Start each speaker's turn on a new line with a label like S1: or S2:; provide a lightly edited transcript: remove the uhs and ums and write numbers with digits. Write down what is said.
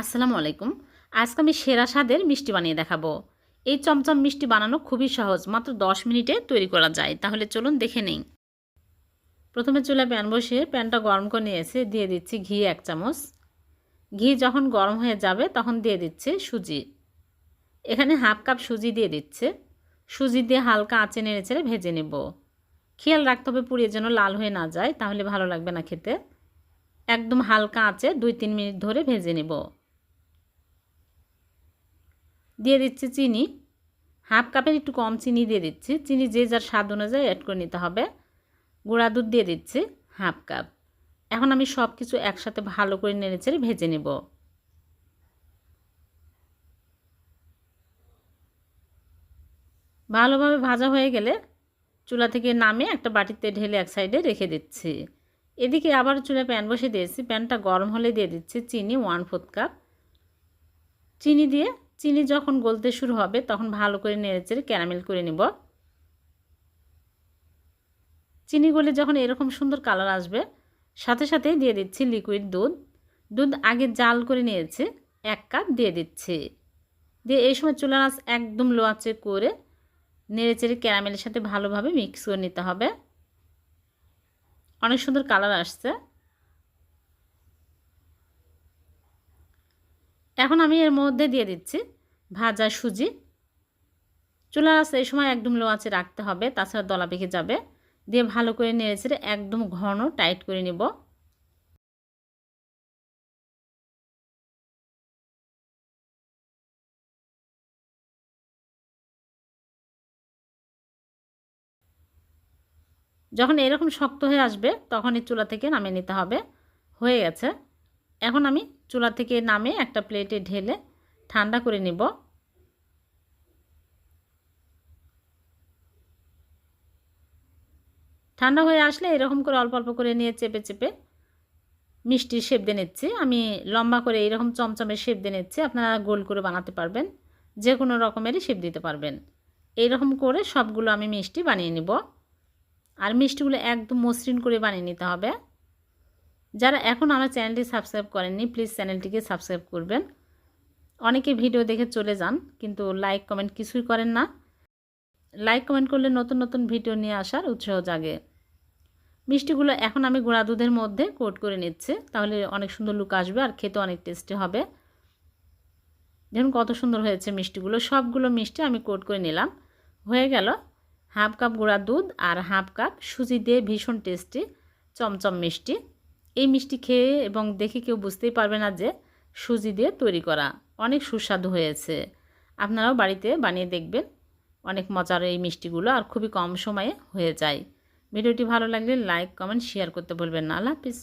S1: আসসালামু আলাইকুম। আজকে আমি সেরা স্বাদের মিষ্টি বানিয়ে দেখাবো। এই চমচম মিষ্টি বানানো খুবই সহজ, মাত্র 10 মিনিটে তৈরি করা যায়। তাহলে চলুন দেখে নেই। প্রথমে চুলায় প্যান বসিয়ে প্যানটা গরম করে নিয়েছি, দিয়ে দিচ্ছি ঘি 1 চামচ। ঘি যখন গরম হয়ে যাবে তখন দিয়ে দিচ্ছে সুজি। এখানে হাফ কাপ সুজি দিয়ে দিচ্ছে। সুজি দিয়ে হালকা আঁচে নেড়েচেড়ে ভেজে নেব। খেয়াল রাখতে হবে পুড়িয়ে যেন লাল হয়ে না যায়, তাহলে ভালো লাগবে না খেতে। একদম হালকা আঁচে 2-3 মিনিট ধরে ভেজে নেব। দিয়ে দিচ্ছি চিনি, হাফ কাপের একটু কম চিনি দিয়ে দিচ্ছি। চিনি যে যার স্বাদ অনুযায়ী অ্যাড করে নিতে হবে। গুঁড়া দুধ দিয়ে দিচ্ছি হাফ কাপ। এখন আমি সব কিছু একসাথে ভালো করে নেড়েচেড়ে ভেজে নেব। ভালোভাবে ভাজা হয়ে গেলে চুলা থেকে নামিয়ে একটা বাটিতে ঢেলে এক সাইডে রেখে দিচ্ছি। এদিকে আবার চুলায় প্যান বসে দিয়েছি। প্যানটা গরম হলে দিয়ে দিচ্ছি চিনি 1/4 কাপ। চিনি যখন গলতে শুরু হবে তখন ভালো করে নেড়েচেড়ে ক্যারামেল করে নেব। চিনি গলে যখন এরকম সুন্দর কালার আসবে, সাথে সাথেই দিয়ে দিচ্ছি লিকুইড দুধ। দুধ আগে জাল করে নিয়েছি, 1 কাপ দিয়ে দিচ্ছি। দিয়ে এই সময় চুলার আঁচ একদম লো আঁচে করে নেড়েচেড়ে ক্যারামেলের সাথে ভালোভাবে মিক্স করে নিতে হবে। অনেক সুন্দর কালার আসছে। এখন আমি এর মধ্যে দিয়ে দিচ্ছি ভাজা সুজি। চুলার আঁচ এই সময় একদম লো আঁচে রাখতে হবে, তাছাড়া দলা পেকে যাবে। দিয়ে ভালো করে নেড়েচেড়ে একদম ঘন টাইট করে নেব। যখন এরকম শক্ত হয়ে আসবে তখন এই চুলা থেকে নামিয়ে নিতে হবে। হয়ে গেছে। এখন আমি চুলা থেকে নামিয়ে একটা প্লেটে ঢেলে ঠান্ডা করে নেব। ঠান্ডা হয়ে আসলে এরকম করে অল্প অল্প করে নিয়ে চেপে চেপে মিষ্টির শেপ দিয়ে নিচ্ছি। আমি লম্বা করে এইরকম চমচমের শেপ দিয়ে নিচ্ছি। আপনারা গোল করে বানাতে পারবেন, যে কোনো রকমেরই শেপ দিতে পারবেন। এইরকম করে সবগুলো আমি মিষ্টি বানিয়ে নিব। আর মিষ্টিগুলো একদম মসৃণ করে বানিয়ে নিতে হবে। যারা এখন আমার চ্যানেলটি সাবস্ক্রাইব করেননি, প্লিজ চ্যানেলটিকে সাবস্ক্রাইব করবেন। অনেকে ভিডিও দেখে চলে যান, কিন্তু লাইক কমেন্ট কিছুই করেন না। লাইক কমেন্ট করলে নতুন নতুন ভিডিও নিয়ে আসার উৎসাহ জাগে। মিষ্টিগুলো এখন আমি গুঁড়া দুধের মধ্যে কোট করে নিচ্ছি, তাহলে অনেক সুন্দর লুক আসবে আর খেতে অনেক টেস্টি হবে। দেখুন কত সুন্দর হয়েছে মিষ্টিগুলো। সবগুলো মিষ্টি আমি কোট করে নিলাম। হয়ে গেল হাফ কাপ গুঁড়া দুধ আর হাফ কাপ সুজি দিয়ে ভীষণ টেস্টি চমচম মিষ্টি। এই মিষ্টি খেয়ে এবং দেখে কেউ বুঝতেই পারবে না যে সুজি দিয়ে তৈরি করা। অনেক সুস্বাদু হয়েছে। আপনারাও বাড়িতে বানিয়ে দেখবেন। অনেক মজার এই মিষ্টিগুলো আর খুবই কম সময়ে হয়ে যায়। ভিডিওটি ভালো লাগলে লাইক কমেন্ট শেয়ার করতে ভুলবেন না। আল্লাহ হাফিজ।